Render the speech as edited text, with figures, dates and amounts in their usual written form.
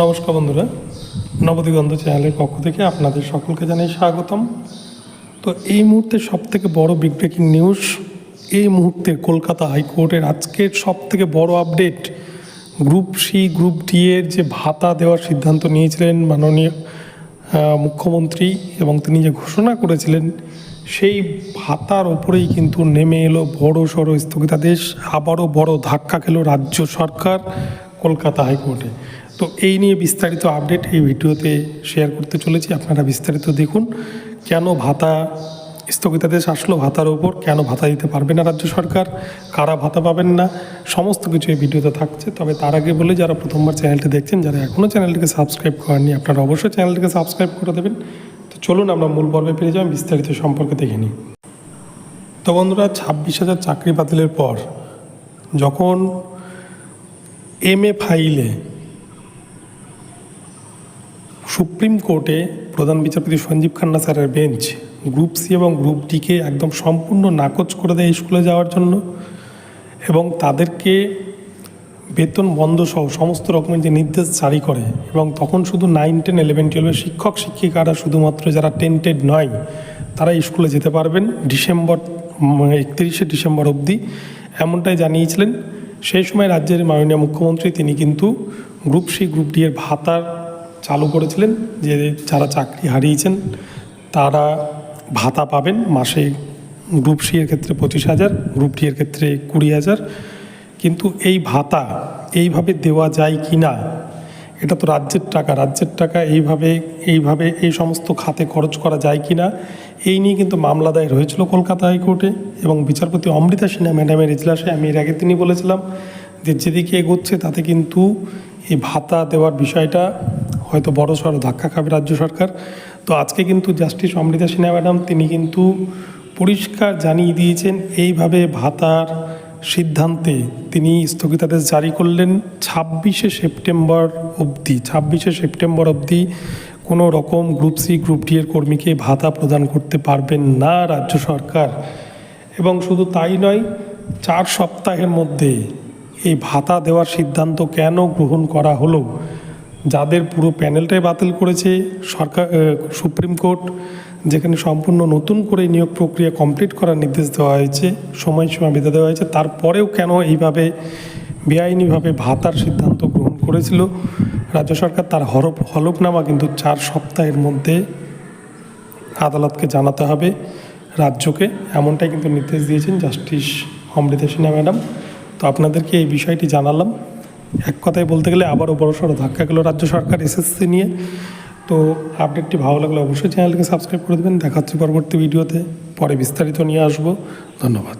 নমস্কার বন্ধুরা, নবদিগন্ত চ্যানেলের পক্ষ থেকে আপনাদের সকলকে জানাই স্বাগতম। তো এই মুহূর্তে সবথেকে বড় বিগ ব্রেকিং নিউজ, এই মুহূর্তে কলকাতা হাইকোর্টের আজকের সবথেকে বড় update, group C group D এর যে ভাতা দেওয়ার সিদ্ধান্ত নিয়েছিলেন মাননীয় মুখ্যমন্ত্রী এবং তিনি যে ঘোষণা করেছিলেন, সেই ভাতার ওপরেই কিন্তু নেমে এলো বড় সড়ো স্থগিতাদেশ। আবারও বড় ধাক্কা খেলো রাজ্য সরকার কলকাতা হাইকোর্টে। তো এই নিয়ে বিস্তারিত আপডেট এই ভিডিওতে শেয়ার করতে চলেছি। আপনারা বিস্তারিত দেখুন, কেন ভাতা স্থগিতাদেশ আসলো ভাতার ওপর, কেন ভাতা দিতে পারবে না রাজ্য সরকার, কারা ভাতা পাবেন না, সমস্ত কিছু এই ভিডিওতে থাকছে। তবে তার আগে বলে, যারা প্রথমবার চ্যানেলটি দেখছেন, যারা এখনও চ্যানেলটিকে সাবস্ক্রাইব করেননি, আপনারা অবশ্যই চ্যানেলটিকে সাবস্ক্রাইব করে দেবেন। তো চলুন আমরা মূল পর্বে ফিরে যাই, বিস্তারিত সম্পর্কে দেখে নিই। তো বন্ধুরা, 26,000 চাকরি বাতিলের পর যখন MA ফাইলে সুপ্রিম কোর্টে প্রধান বিচারপতি সঞ্জীব খান্না স্যারের বেঞ্চ গ্রুপ সি এবং গ্রুপ ডিকে একদম সম্পূর্ণ নাকচ করে দেয় স্কুলে যাওয়ার জন্য, এবং তাদেরকে বেতন বন্ধ সহ সমস্ত রকমের যে নির্দেশ জারি করে, এবং তখন শুধু 9, 10, 11, 12 শিক্ষক শিক্ষিকারা শুধুমাত্র যারা টেন্টেড নয় তারা স্কুলে যেতে পারবেন 31শে ডিসেম্বর অবধি, এমনটাই জানিয়েছিলেন। সেই সময় রাজ্যের মাননীয় মুখ্যমন্ত্রী তিনি কিন্তু গ্রুপ সি গ্রুপ ডি এর ভাতা চালু করেছিলেন, যে যারা চাকরি হারিয়েছেন তারা ভাতা পাবেন মাসে। গ্রুপ সি এর ক্ষেত্রে 25,000, গ্রুপ ডি এর ক্ষেত্রে 20,000। কিন্তু এই ভাতা এইভাবে দেওয়া যায় কি না, এটা তো রাজ্যের টাকা এইভাবে এই সমস্ত খাতে খরচ করা যায় কি না, এই নিয়ে কিন্তু মামলা দায়ের হয়েছিল কলকাতা হাইকোর্টে। এবং বিচারপতি অমৃতা সিনহা ম্যাডামের এজলাসে আমি এর আগে তিনি বলেছিলাম যে যেদিকে এগোচ্ছে তাতে কিন্তু এই ভাতা দেওয়ার বিষয়টা হয়তো বড় সড়ো ধাক্কা খাবে রাজ্য সরকার। তো আজকে কিন্তু জাস্টিস অমৃতা সিনহা ম্যাডাম তিনি কিন্তু পরিষ্কার জানিয়ে দিয়েছেন, এইভাবে ভাতার সিদ্ধান্তে তিনি স্থগিতাদেশ জারি করলেন 26শে সেপ্টেম্বর অবধি কোনো রকম গ্রুপ সি গ্রুপ ডি এর কর্মীকে ভাতা প্রদান করতে পারবেন না রাজ্য সরকার। এবং শুধু তাই নয়, 4 সপ্তাহের মধ্যে এই ভাতা দেওয়ার সিদ্ধান্ত কেন গ্রহণ করা হলো, যাদের পুরো প্যানেলটাই বাতিল করেছে সুপ্রিম কোর্ট, যেখানে সম্পূর্ণ নতুন করে নিয়োগ প্রক্রিয়া কমপ্লিট করার নির্দেশ দেওয়া হয়েছে, সময়সীমা বেঁধে দেওয়া হয়েছে, তারপরেও কেন এইভাবে বেআইনিভাবে ভাতার সিদ্ধান্ত গ্রহণ করেছিল রাজ্য সরকার, তার হলফনামা কিন্তু 4 সপ্তাহের মধ্যে আদালতকে জানাতে হবে রাজ্যকে, এমনটাই কিন্তু নির্দেশ দিয়েছেন জাস্টিস অমৃতা সিনহা ম্যাডাম। তো আপনাদেরকে এই বিষয়টি জানালাম। এক কথায় বলতে গেলে আবারও বড়সড় ধাক্কা গেল রাজ্য সরকার এসএসসি নিয়ে। তো আপডেটটি ভালো লাগলে অবশ্যই চ্যানেলটিকে সাবস্ক্রাইব করে দেবেন। দেখা হচ্ছে পরবর্তী ভিডিওতে, পরে বিস্তারিত নিয়ে আসবো। ধন্যবাদ।